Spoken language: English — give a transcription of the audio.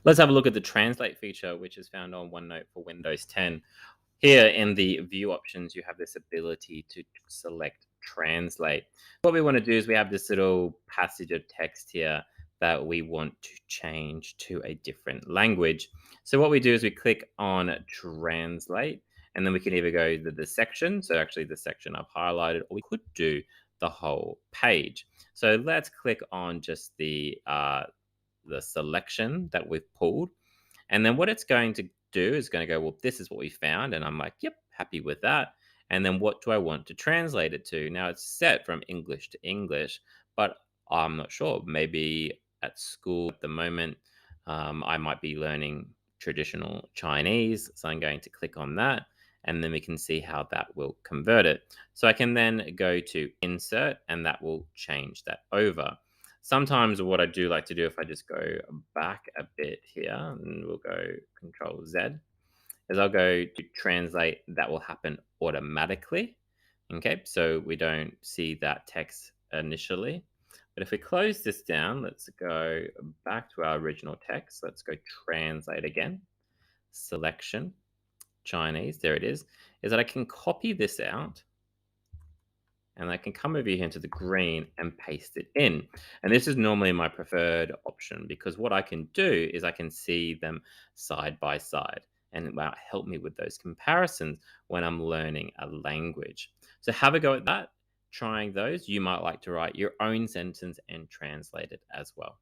Let's have a look at the translate feature, which is found on OneNote for Windows 10. Here in the view options, you have this ability to select translate. What we want to do is we have this little passage of text here that we want to change to a different language. So what we do is we click on translate, and then we can either go to the section, so actually the section I've highlighted, or we could do the whole page. So let's click on just the selection that we've pulled. And then what it's going to do is going to go, well, this is what we found. And I'm like, yep, happy with that. And then what do I want to translate it to? Now it's set from English to English, but I'm not sure. Maybe at school at the moment, I might be learning traditional Chinese. So I'm going to click on that. And then we can see how that will convert it. So I can then go to insert, and that will change that over. Sometimes what I do like to do, if I just go back a bit here, and we'll go Control Z, is I'll go to translate. That will happen automatically. Okay, so we don't see that text initially. But if we close this down, let's go back to our original text. Let's go translate again. Selection, Chinese, there it is that I can copy this out, and I can come over here into the green and paste it in. And this is normally my preferred option, because what I can do is I can see them side by side, and it will help me with those comparisons when I'm learning a language. So have a go at that, trying those. You might like to write your own sentence and translate it as well.